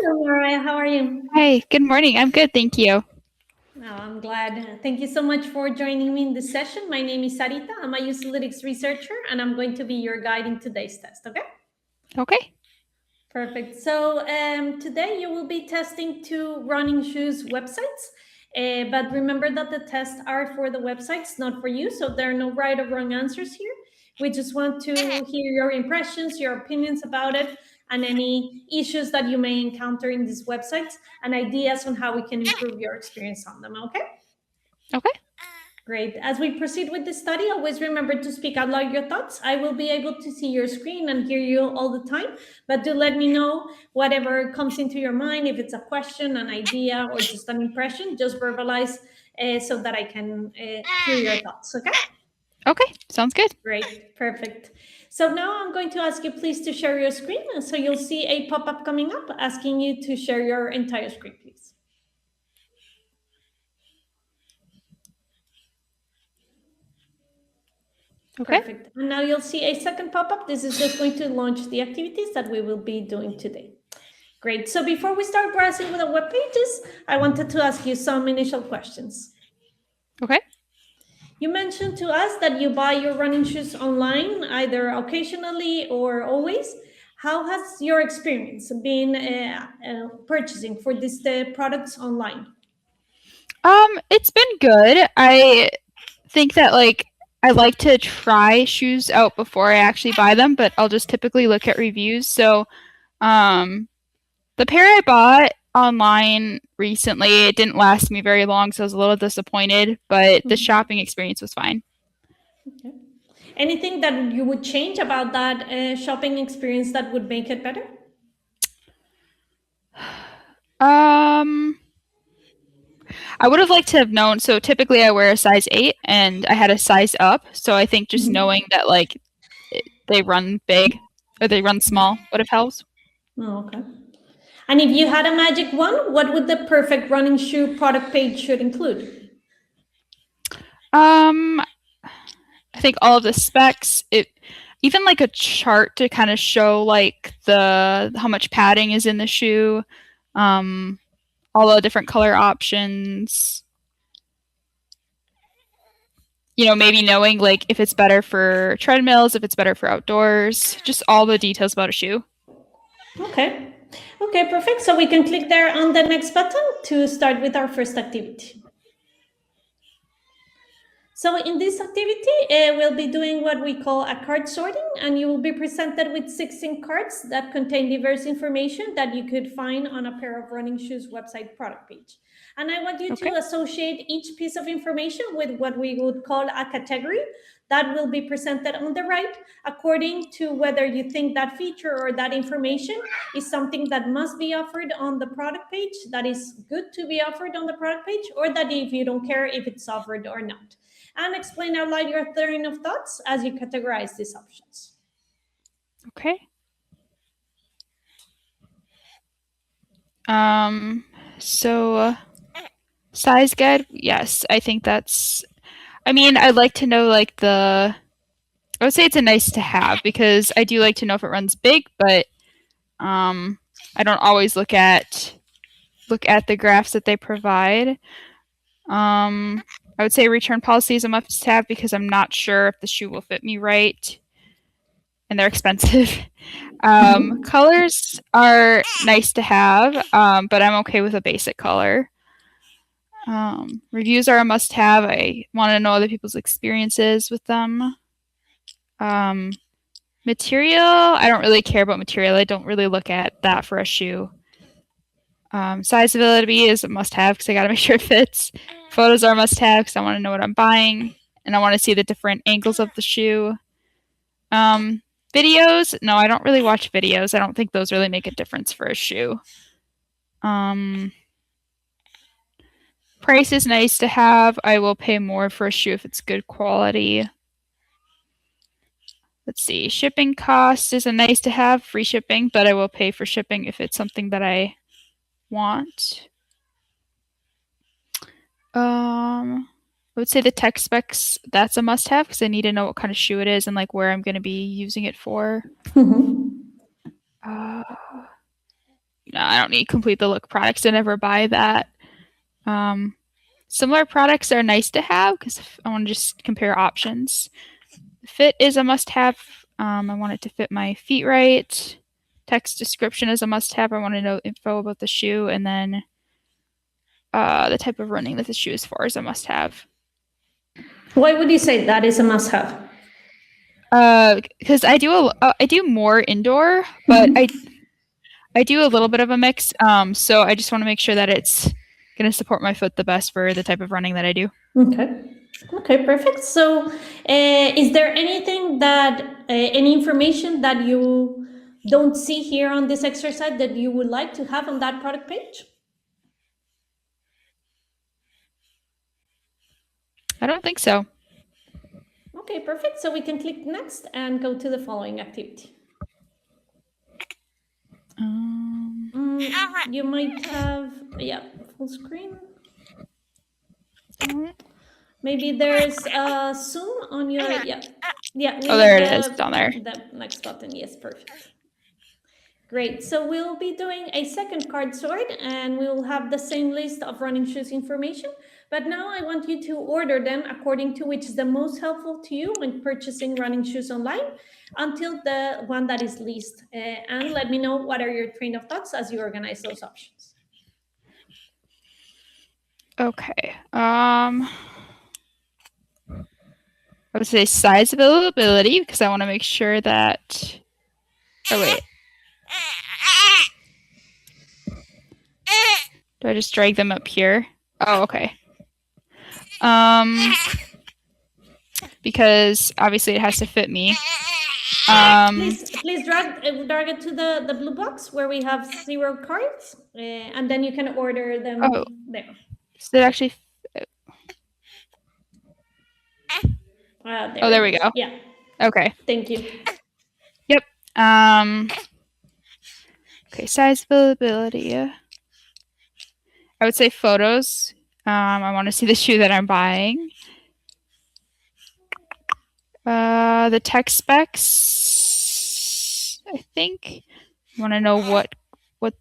Hello, Mariah. How are you? Hi, good morning. I'm good, thank you. Oh, I'm glad. Thank you so much for joining me in this session. My name is Sarita. I'm a Userlytics researcher, and I'm going to be your guide in today's test. Okay? Okay. Perfect. So today you will be testing two running shoes websites. But remember that the tests are for the websites, not for you. So there are no right or wrong answers here. We just want to hear your impressions, your opinions about it, and any issues that you may encounter in these websites and ideas on how we can improve your experience on them. Okay? Okay. Great. As we proceed with the study, always remember to speak out loud your thoughts. I will be able to see your screen and hear you all the time, but do let me know whatever comes into your mind. If it's a question, an idea, or just an impression, just verbalize so that I can hear your thoughts. Okay? Okay. Sounds good. Great. Perfect. So now I'm going to ask you please to share your screen. So you'll see a pop up coming up asking you to share your entire screen, please. Okay. Perfect. And now you'll see a second pop-up. This is just going to launch the activities that we will be doing today. Great. So before we start browsing with the web pages, I wanted to ask you some initial questions. Okay. You mentioned to us that you buy your running shoes online, either occasionally or always. How has your experience been purchasing for these products online? It's been good. I think that I like to try shoes out before I actually buy them, but I'll just typically look at reviews. So, um, the pair I bought online recently, it didn't last me very long, so I was a little disappointed, but the Mhm. shopping experience was fine. Okay. Anything that you would change about that shopping experience that would make it better? Um, I would have liked to have known. So typically I wear a size 8 and I had a size up. So I think just Mhm. knowing that they run big or they run small would have helped. Oh, okay. And if you had a magic wand, what would the perfect running shoe product page should include? Um, I think all of the specs, it even like a chart to kind of show like the how much padding is in the shoe, um, all the different color options. Maybe knowing like if it's better for treadmills, if it's better for outdoors, just all the details about a shoe. Okay. Okay, perfect. So we can click there on the next button to start with our first activity. So in this activity, we'll be doing what we call a card sorting, and you will be presented with 16 cards that contain diverse information that you could find on a pair of running shoes website product page. And I want you Okay. to associate each piece of information with what we would call a category that will be presented on the right according to whether you think that feature or that information is something that must be offered on the product page, that is good to be offered on the product page, or that if you don't care if it's offered or not, and explain out loud your train of thoughts as you categorize these options. Okay. Um, so size guide, yes, I think that's. I mean, I'd like to know like the. I would say it's a nice to have because I do like to know if it runs big, but um, I don't always look at the graphs that they provide. I would say return policy is a must have because I'm not sure if the shoe will fit me right, and they're expensive. Mhm. Colors are nice to have, but I'm okay with a basic color. Reviews are a must have. I want to know other people's experiences with them. Um, Material, I don't really care about material. I don't really look at that for a shoe. Sizeability is a must have because I got to make sure it fits. Photos are a must have because I want to know what I'm buying and I want to see the different angles of the shoe. Um, Videos, no, I don't really watch videos. I don't think those really make a difference for a shoe. Um, Price is nice to have. I will pay more for a shoe if it's good quality. Let's see. Shipping cost is a nice to have, free shipping, but I will pay for shipping if it's something that I want. I would say the tech specs, that's a must have because I need to know what kind of shoe it is and like where I'm going to be using it for. Mhm. Uh, no, I don't need complete the look products. I never buy that. Similar products are nice to have because I want to just compare options. Fit is a must-have. I want it to fit my feet right. Text description is a must-have. I want to know info about the shoe, and then the type of running that the shoe is for is a must-have. Why would you say that is a must-have? Because I do more indoor, but I do a little bit of a mix. So I just want to make sure that it's going to support my foot the best for the type of running that I do. Okay, perfect. So is there anything that, any information that you don't see here on this exercise that you would like to have on that product page? I don't think so. Okay, perfect. So we can click next and go to the following activity. You might have, full screen. Maybe there's a zoom on your, There it is, down there. The next button, yes, perfect. Great, so we'll be doing a second card sort and we'll have the same list of running shoes information, but now I want you to order them according to which is the most helpful to you when purchasing running shoes online until the one that is least, and let me know what are your train of thoughts as you organize those options. Okay. I would say size availability because I want to make sure that. Oh wait. Do I just drag them up here? Oh, okay. Because obviously it has to fit me. Please drag it to the blue box where we have 0 cards, and then you can order them there. So it actually. There we go. Yeah. Okay. Thank you. Yep. Okay, size availability. I would say photos. I want to see the shoe that I'm buying. The tech specs, I think. I want to know what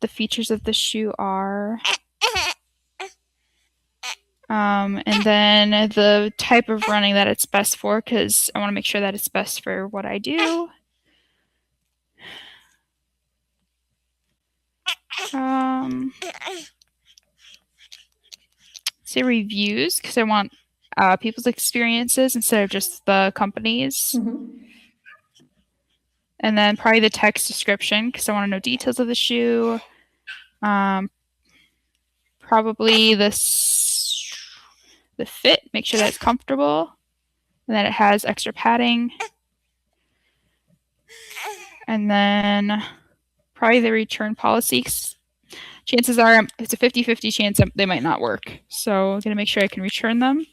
the features of the shoe are. And then the type of running that it's best for, because I want to make sure that it's best for what I do. Say reviews, because I want people's experiences instead of just the company's. And then probably the text description, because I want to know details of the shoe. Probably the fit, make sure that it's comfortable and that it has extra padding. And then probably the return policy. Chances are it's a 50-50 chance that they might not work. So I'm going to make sure I can return them.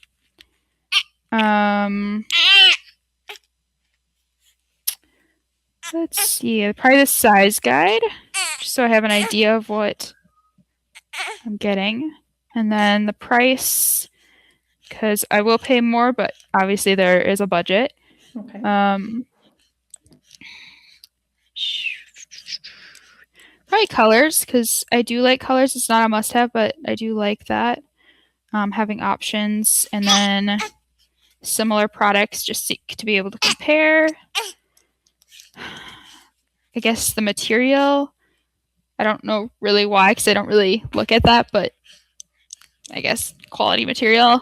Let's see, probably the size guide, just so I have an idea of what I'm getting. And then the price, because I will pay more, but obviously there is a budget. Okay. Probably colors, because I do like colors. It's not a must-have, but I do like that. Having options, and then similar products just to be able to compare. I guess the material, I don't know really why, because I don't really look at that, but I guess quality material.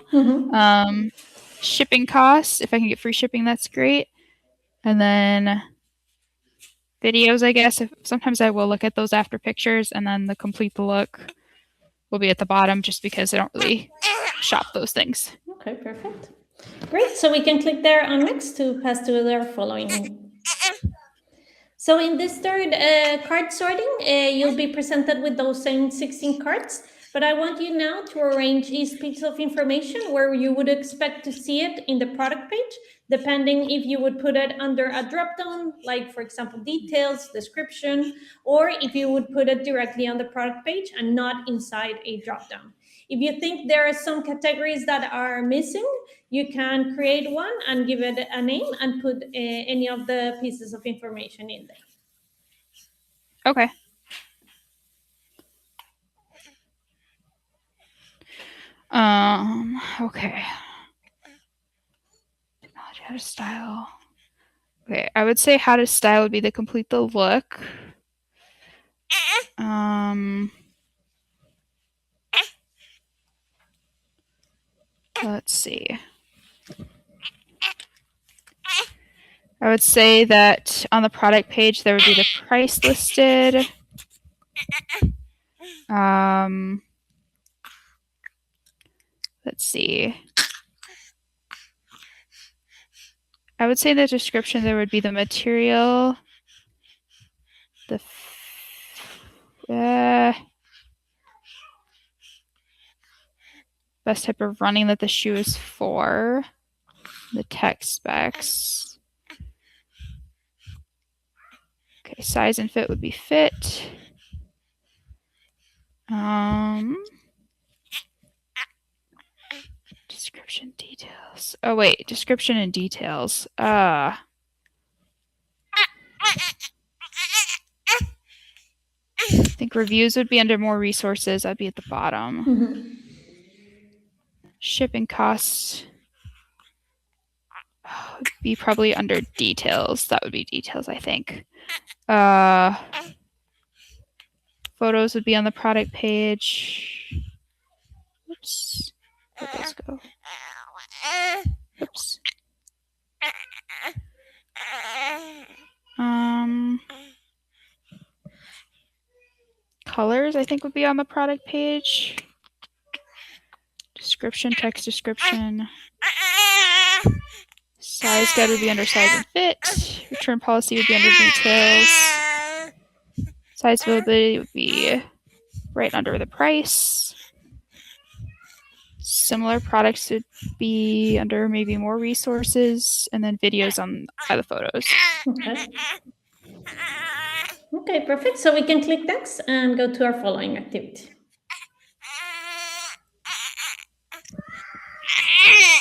Shipping costs, if I can get free shipping, that's great. And then videos, I guess. Sometimes I will look at those after pictures, and then the complete the look will be at the bottom just because I don't really shop those things. Okay, perfect. Great, so we can click there on next to pass to the following. So in this third card sorting, you'll be presented with those same 16 cards, but I want you now to arrange each piece of information where you would expect to see it in the product page, depending if you would put it under a drop-down, like for example, details, description, or if you would put it directly on the product page and not inside a drop-down. If you think there are some categories that are missing, you can create one and give it a name and put any of the pieces of information in there. Okay. Okay. Technology, how to style. Okay, I would say how to style would be to complete the look. Let's see. I would say that on the product page there would be the price listed. Let's see. I would say in the description there would be the material, the best type of running that the shoe is for, the tech specs. Okay, size and fit would be fit. Description details. Oh wait, description and details. I think reviews would be under more resources. That'd be at the bottom. Mm-hmm. Shipping costs would be probably under details. That would be details, I think. Photos would be on the product page. Oops. Where'd those go? Oops. Colors, I think, would be on the product page. Description, text description. Size guide would be under size and fit. Return policy would be under details. Size availability would be right under the price. Similar products would be under maybe more resources, and then videos on the photos. Okay. Okay, perfect. So we can click next and go to our following activity.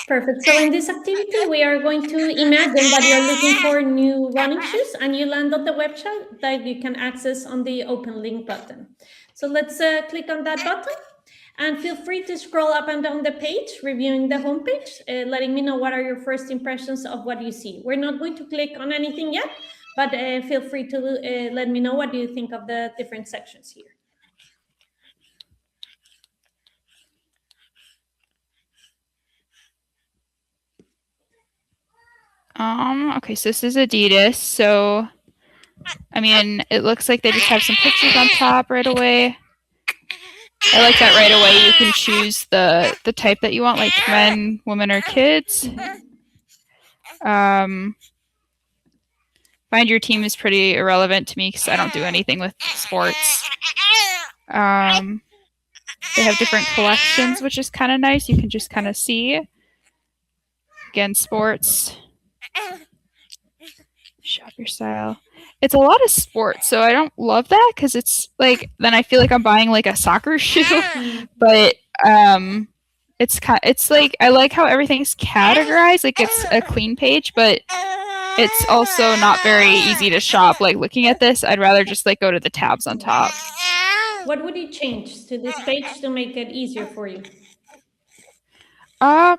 Perfect. So in this activity, we are going to imagine that you're looking for new running shoes and you land on the website that you can access on the open link button. So let's click on that button and feel free to scroll up and down the page, reviewing the homepage, letting me know what are your first impressions of what you see. We're not going to click on anything yet, but feel free to let me know what you think of the different sections here. Okay, so this is Adidas. So, I mean, it looks like they just have some pictures on top right away. I like that right away. You can choose the type that you want, like men, women, or kids. Find your team is pretty irrelevant to me because I don't do anything with sports. They have different collections, which is kind of nice. You can just kind of see. Again, sports. Shop your style. It's a lot of sports, so I don't love that because it's like then I feel like I'm buying like a soccer shoe. But it's like I like how everything's categorized. Like it's a clean page, but it's also not very easy to shop. Like looking at this, I'd rather just like go to the tabs on top. What would you change to this page to make it easier for you? I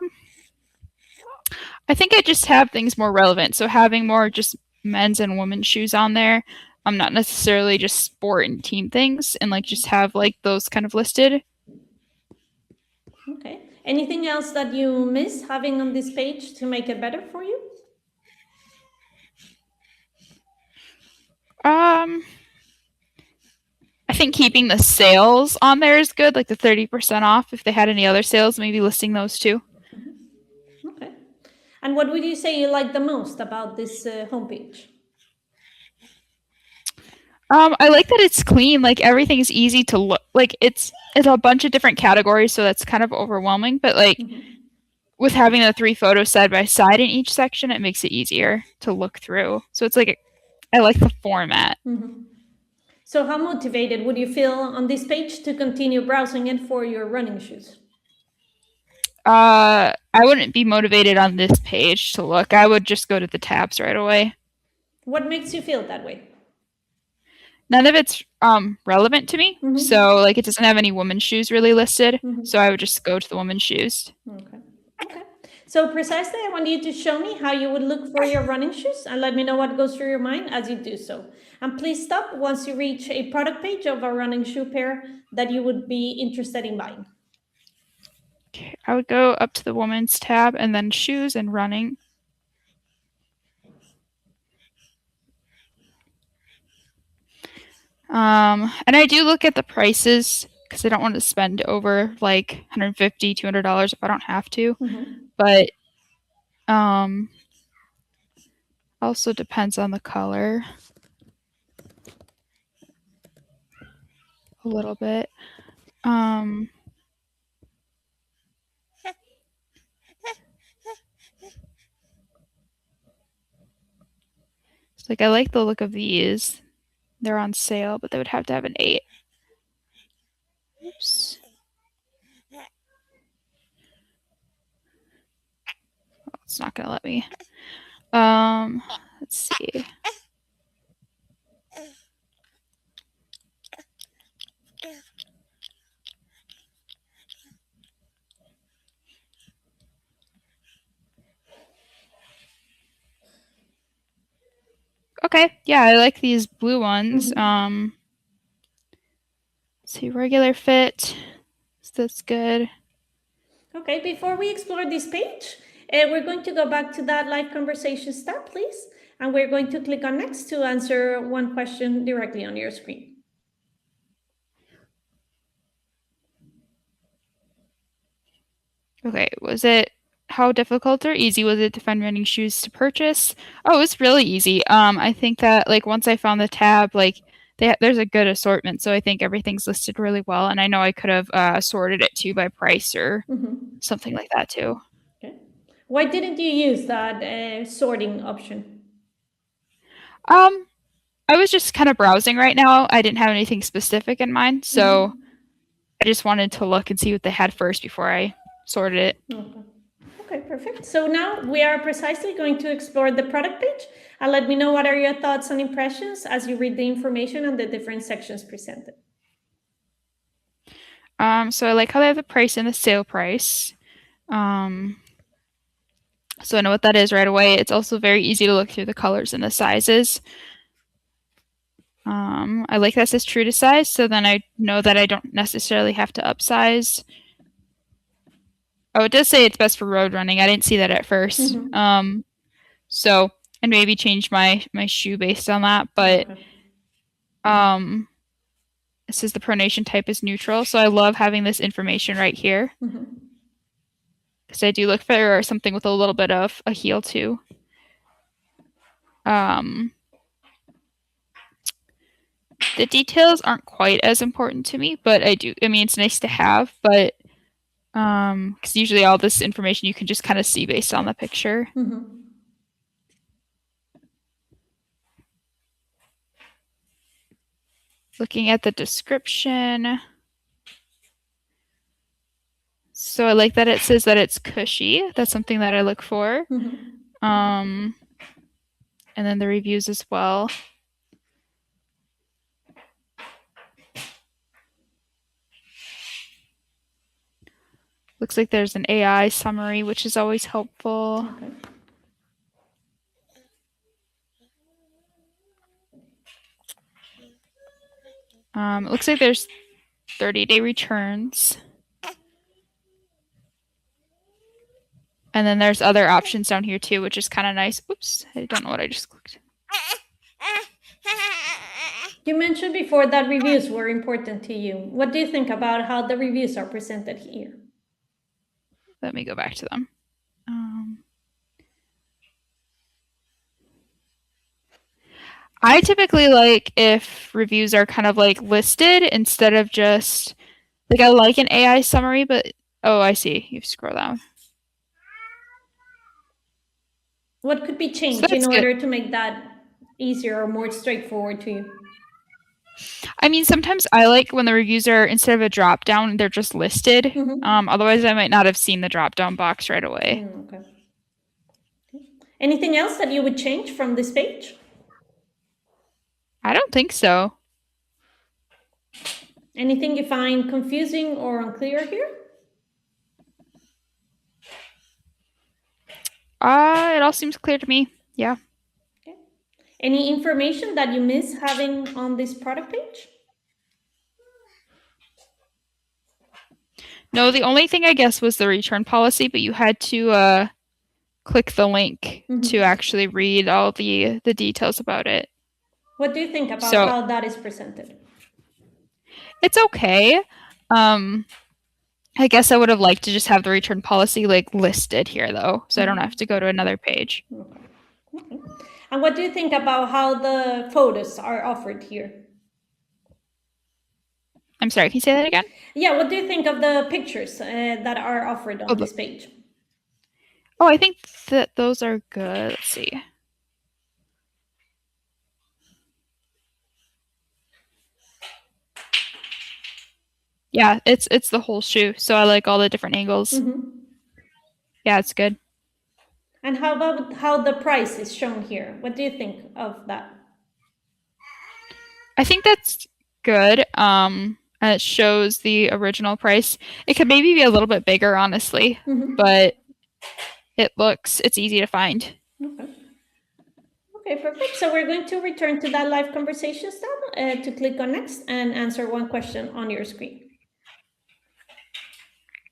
think I just have things more relevant. So having more just men's and women's shoes on there. Not necessarily just sport and team things, and like just have like those kind of listed. Okay. Anything else that you miss having on this page to make it better for you? I think keeping the sales on there is good, like the 30% off. If they had any other sales, maybe listing those too. Okay. And what would you say you like the most about this homepage? I like that it's clean. Like everything's easy to look. Like it's a bunch of different categories, so that's kind of overwhelming. But like with having the 3 photos side by side in each section, it makes it easier to look through. So it's like I like the format. So how motivated would you feel on this page to continue browsing it for your running shoes? I wouldn't be motivated on this page to look. I would just go to the tabs right away. What makes you feel that way? none of it's relevant to me. Mhm. So like it doesn't have any women's shoes really listed. Mhm. So I would just go to the women's shoes. Okay. Okay. So precisely, I want you to show me how you would look for your running shoes and let me know what goes through your mind as you do so. And please stop once you reach a product page of a running shoe pair that you would be interested in buying. Okay, I would go up to the women's tab and then shoes and running. And I do look at the prices because I don't want to spend over like $150, $200 if I don't have to. But also depends on the color a little bit. So like I like the look of these. They're on sale, but they would have to have an 8. Oops. Oh, it's not gonna let me. Let's see. Okay, yeah, I like these blue ones. Let's see, regular fit. Is this good? Okay, before we explore this page, we're going to go back to that live conversations tab, please. And we're going to click on next to answer one question directly on your screen. Okay, how difficult or easy was it to find running shoes to purchase? Oh, it was really easy. I think that like once I found the tab, like there's a good assortment, so I think everything's listed really well. And I know I could have sorted it too by price or something like that too. Okay. Why didn't you use that sorting option? I was just kind of browsing right now. I didn't have anything specific in mind, so I just wanted to look and see what they had first before I sorted it. Okay. Okay, perfect. So now we are precisely going to explore the product page and let me know what are your thoughts and impressions as you read the information on the different sections presented. So I like how they have the price and the sale price. So I know what that is right away. It's also very easy to look through the colors and the sizes. I like that it says true to size, so then I know that I don't necessarily have to upsize. Oh, it does say it's best for road running. I didn't see that at first. So and maybe change my shoe based on that. But it says the pronation type is neutral, so I love having this information right here. Because I do look for something with a little bit of a heel too. The details aren't quite as important to me, but I mean, it's nice to have, but because usually all this information you can just kind of see based on the picture. Looking at the description. So I like that it says that it's cushy. That's something that I look for. And then the reviews as well. Looks like there's an AI summary, which is always helpful. It looks like there's 30-day returns. And then there's other options down here too, which is kind of nice. Oops, I don't know what I just clicked. You mentioned before that reviews were important to you. What do you think about how the reviews are presented here? Let me go back to them. I typically like if reviews are kind of like listed instead of just like I like an AI summary, but oh, I see. You scroll down. What could be changed in order to make that easier or more straightforward to you? I mean, sometimes I like when the reviews are instead of a drop down, they're just listed. Otherwise, I might not have seen the drop down box right away. Okay. Anything else that you would change from this page? I don't think so. Anything you find confusing or unclear here? It all seems clear to me. Yeah. Okay. Any information that you miss having on this product page? No, the only thing I guess was the return policy, but you had to click the link to actually read all the details about it. What do you think about how that is presented? It's okay. I guess I would have liked to just have the return policy like listed here though, so I don't have to go to another page. Okay. Okay. And what do you think about how the photos are offered here? I'm sorry, can you say that again? Yeah, what do you think of the pictures that are offered on this page? Oh, I think that those are good. Let's see. Yeah, it's the whole shoe, so I like all the different angles. Yeah, it's good. And how about how the price is shown here? What do you think of that? I think that's good. It shows the original price. It could maybe be a little bit bigger, honestly, but it's easy to find. Okay. Okay, perfect. So we're going to return to that live conversations tab to click on next and answer one question on your screen.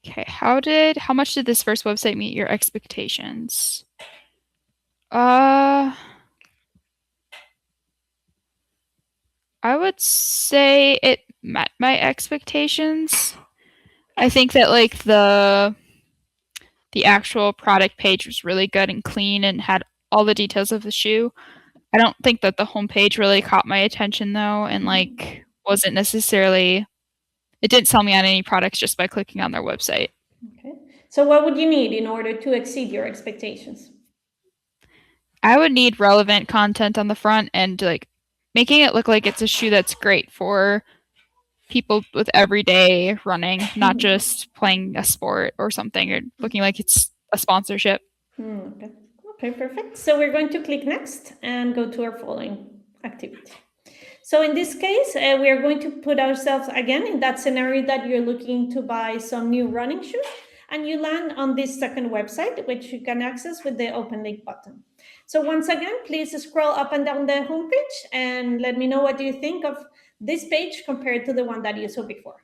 Okay, how much did this first website meet your expectations? I would say it met my expectations. I think that like the actual product page was really good and clean and had all the details of the shoe. I don't think that the homepage really caught my attention though, and like wasn't necessarily. It didn't sell me on any products just by clicking on their website. Okay. So what would you need in order to exceed your expectations? I would need relevant content on the front and like making it look like it's a shoe that's great for people with everyday running, not just playing a sport or something, or looking like it's a sponsorship. Okay. Okay, perfect. So we're going to click next and go to our following activity. So in this case, we are going to put ourselves again in that scenario that you're looking to buy some new running shoes, and you land on this second website, which you can access with the open link button. So once again, please scroll up and down the homepage and let me know what you think of this page compared to the one that you saw before.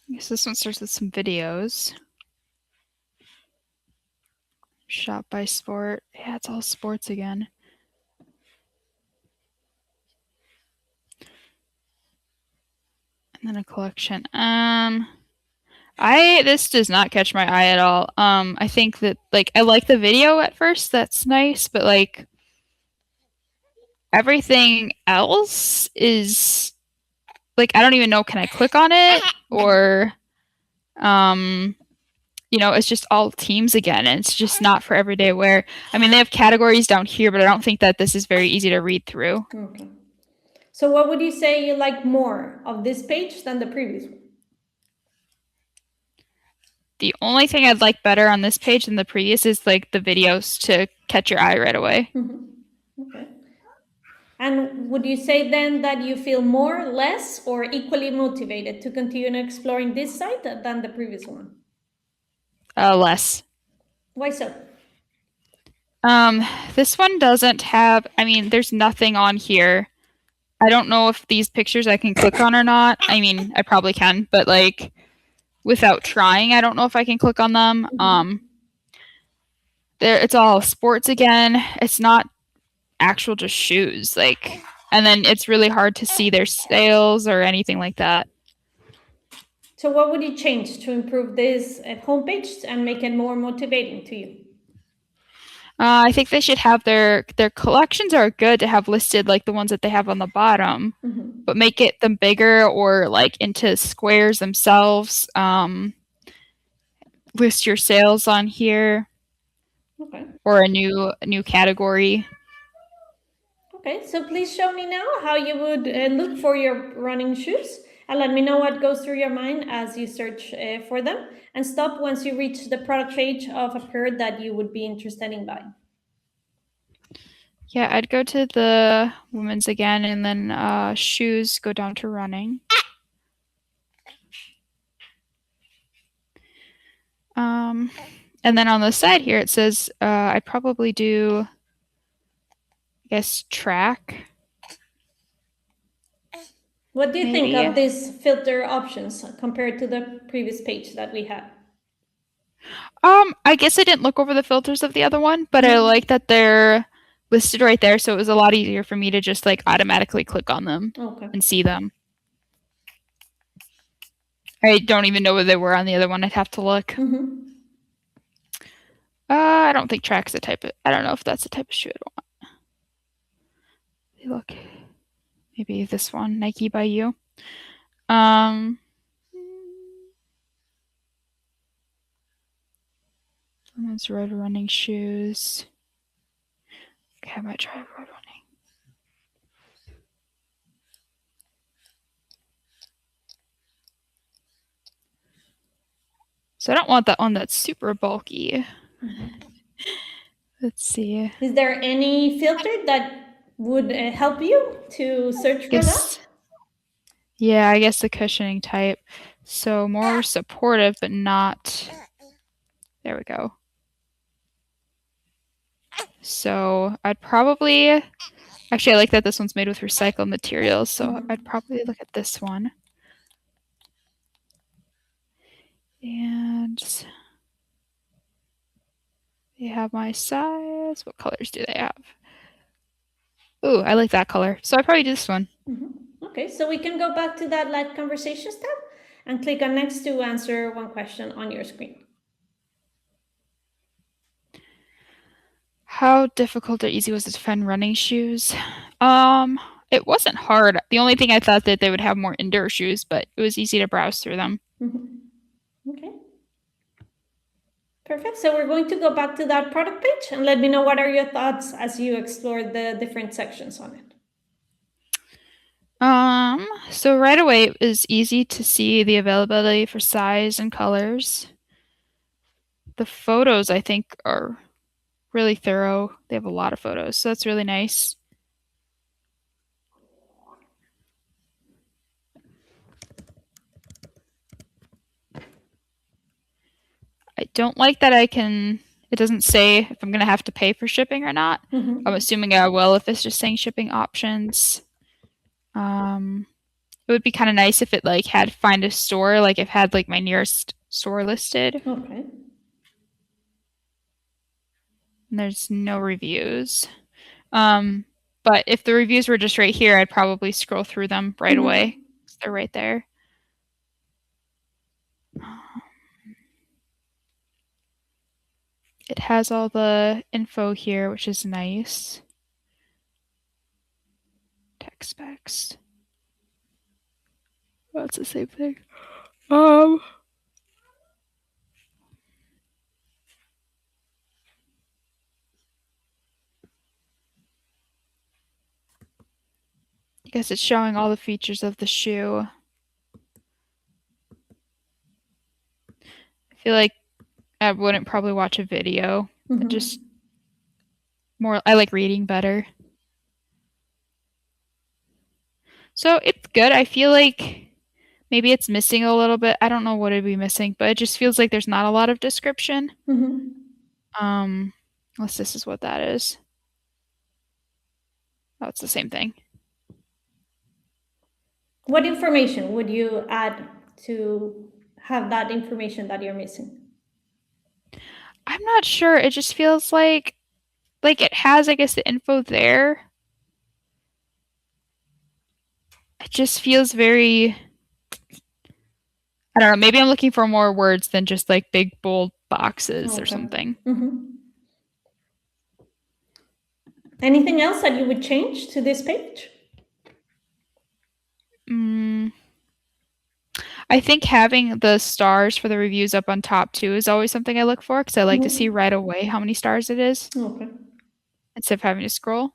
Yes, this one starts with some videos. Shop by sport. Yeah, it's all sports again. And then a collection. This does not catch my eye at all. I think that like I like the video at first, that's nice, but like everything else is like I don't even know, can I click on it? Or it's just all teams again, and it's just not for everyday wear. I mean, they have categories down here, but I don't think that this is very easy to read through. Okay. So what would you say you like more of this page than the previous one? The only thing I'd like better on this page than the previous is like the videos to catch your eye right away. Okay. And would you say then that you feel more, less, or equally motivated to continue exploring this site than the previous one? Less. Why so? This one doesn't have, I mean, there's nothing on here. I don't know if these pictures I can click on or not. I mean, I probably can, but like without trying, I don't know if I can click on them. It's all sports again. It's not actual just shoes, like, and then it's really hard to see their sales or anything like that. So what would you change to improve this homepage and make it more motivating to you? I think they should have their collections are good to have listed, like the ones that they have on the bottom, but make it them bigger or like into squares themselves. List your sales on here, or a new category. Okay, so please show me now how you would look for your running shoes, and let me know what goes through your mind as you search for them, and stop once you reach the product page of a pair that you would be interested in buying. Yeah, I'd go to the women's again, and then shoes, go down to running. And then on the side here, it says I'd probably do, I guess, track. What do you think Maybe. of these filter options compared to the previous page that we had? I guess I didn't look over the filters of the other one, but I like that they're listed right there, so it was a lot easier for me to just like automatically click on them and see them. I don't even know where they were on the other one. I'd have to look. I don't think track's the type of, I don't know if that's the type of shoe I'd want. Look, maybe this one, Nike by You. Women's road running shoes. Okay, I might try road running. So I don't want that one that's super bulky. Let's see. Is there any filter that would help you to search for that? Yeah, I guess the cushioning type. So more supportive, but not. There we go. So I'd probably. Actually, I like that this one's made with recycled materials, so I'd probably look at this one. And they have my size. What colors do they have? Ooh, I like that color. So I'd probably do this one. Okay, so we can go back to that Live Conversations tab and click on Next to answer one question on your screen. How difficult or easy was it to find running shoes? It wasn't hard. The only thing I thought that they would have more indoor shoes, but it was easy to browse through them. Okay. Perfect. So we're going to go back to that product page and let me know what are your thoughts as you explore the different sections on it. So right away it was easy to see the availability for size and colors. The photos, I think, are really thorough. They have a lot of photos, so that's really nice. I don't like that it doesn't say if I'm going to have to pay for shipping or not. I'm assuming I will if it's just saying shipping options. It would be kind of nice if it like had find a store, like if it had like my nearest store listed. Okay. And there's no reviews. But if the reviews were just right here, I'd probably scroll through them right away. They're right there. It has all the info here, which is nice. Tech specs. Well, it's the same thing. I guess it's showing all the features of the shoe. I feel like I wouldn't probably watch a video. Just more, I like reading better. So it's good. I feel like maybe it's missing a little bit. I don't know what it'd be missing, but it just feels like there's not a lot of description. Unless this is what that is. Oh, it's the same thing. What information would you add to have that information that you're missing? I'm not sure. It just feels like it has, I guess, the info there. It just feels very, I don't know, maybe I'm looking for more words than just like big bold boxes or something. Anything else that you would change to this page? I think having the stars for the reviews up on top too is always something I look for because I like to see right away how many stars it is instead of having to scroll.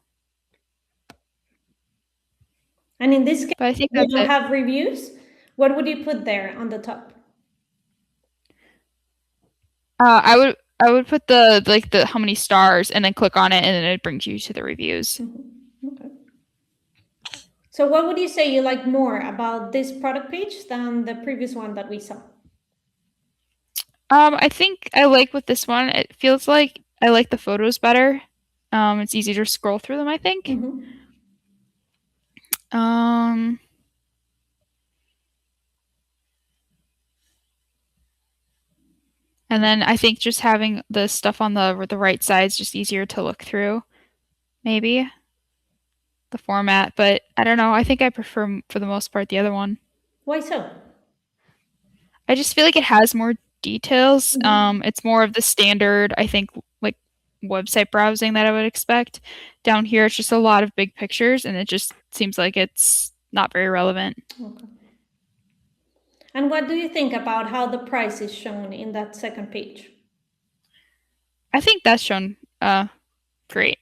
And in this case, but I think you don't have reviews. What would you put there on the top? I would put the how many stars and then click on it and then it brings you to the reviews. Okay. So what would you say you like more about this product page than the previous one that we saw? I think I like with this one. It feels like I like the photos better. It's easier to scroll through them, I think. And then I think just having the stuff on the right side is just easier to look through, maybe, the format. But I don't know. I think I prefer, for the most part, the other one. Why so? I just feel like it has more details. It's more of the standard, I think, like website browsing that I would expect. Down here, it's just a lot of big pictures, and it just seems like it's not very relevant. Okay. And what do you think about how the price is shown in that second page? I think that's shown great.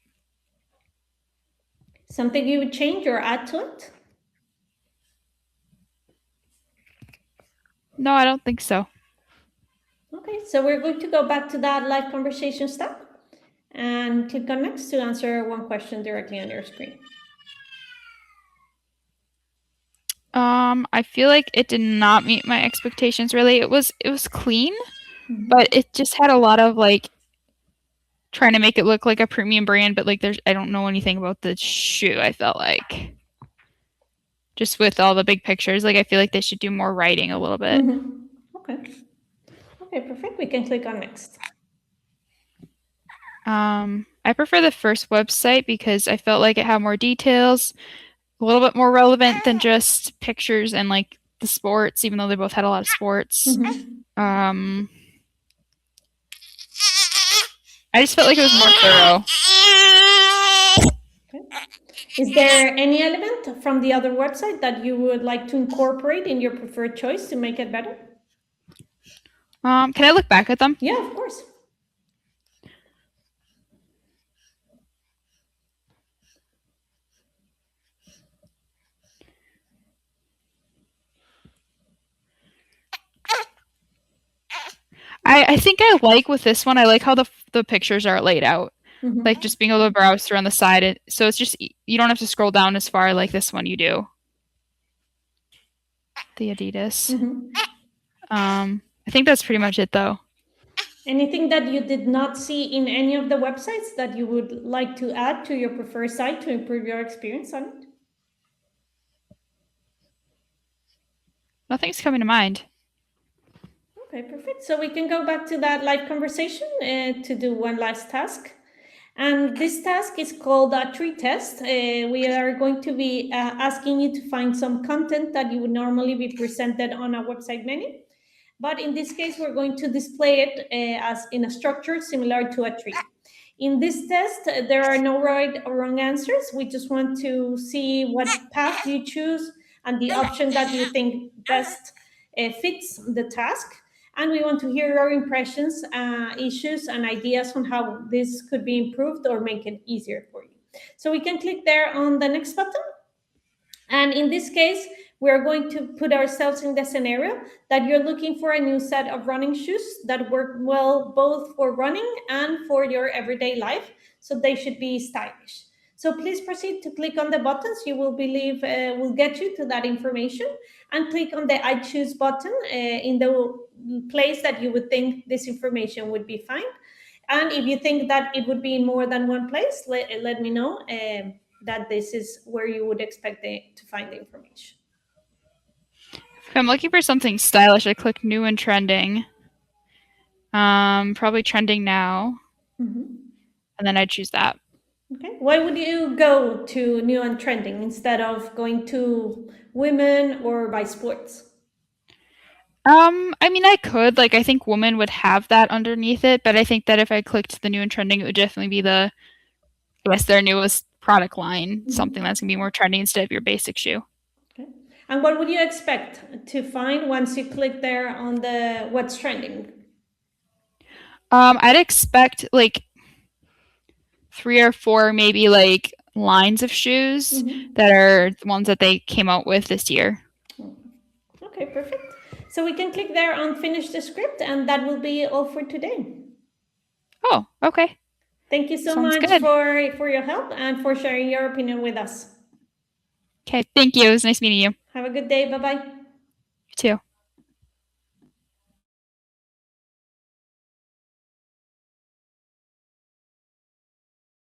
Something you would change or add to it? No, I don't think so. Okay, so we're going to go back to that live conversation step and click on next to answer one question directly on your screen. I feel like it did not meet my expectations really. It was clean, but it just had a lot of like trying to make it look like a premium brand, but like I don't know anything about the shoe, I felt like. Just with all the big pictures, like I feel like they should do more writing a little bit. Okay. Okay, perfect. We can click on next. I prefer the first website because I felt like it had more details, a little bit more relevant than just pictures and like the sports, even though they both had a lot of sports. I just felt like it was more thorough. Okay. Is there any element from the other website that you would like to incorporate in your preferred choice to make it better? Can I look back at them? Yeah, of course. I think I like with this one, I like how the pictures are laid out. Like just being able to browse through on the side. So it's just, you don't have to scroll down as far like this one you do. The Adidas. I think that's pretty much it though. Anything that you did not see in any of the websites that you would like to add to your preferred site to improve your experience on it? Nothing's coming to mind. Okay, perfect. So we can go back to that live conversation to do one last task. And this task is called a tree test. We are going to be asking you to find some content that you would normally be presented on a website menu. But in this case, we're going to display it as in a structure similar to a tree. In this test, there are no right or wrong answers. We just want to see what path you choose and the option that you think best fits the task. And we want to hear your impressions, issues, and ideas on how this could be improved or make it easier for you. So we can click there on the next button. And in this case, we're going to put ourselves in the scenario that you're looking for a new set of running shoes that work well both for running and for your everyday life. So they should be stylish. So please proceed to click on the buttons you will believe will get you to that information, and click on the I choose button in the place that you would think this information would be found. And if you think that it would be in more than one place, let me know that this is where you would expect to find the information. If I'm looking for something stylish, I click new and trending. Probably trending now. And then I choose that. Okay. Why would you go to new and trending instead of going to women or by sports? I mean, I could. Like, I think women would have that underneath it, but I think that if I clicked the new and trending, it would definitely be I guess, their newest product line, something that's going to be more trendy instead of your basic shoe. Okay. And what would you expect to find once you click there on the what's trending? I'd expect like 3 or 4 maybe like lines of shoes that are the ones that they came out with this year. Okay, perfect. So we can click there on finish the script, and that will be all for today. Oh, okay. Thank you so Sounds much good. for your help and for sharing your opinion with us. Okay, thank you. It was nice meeting you. Have a good day. Bye-bye. You too.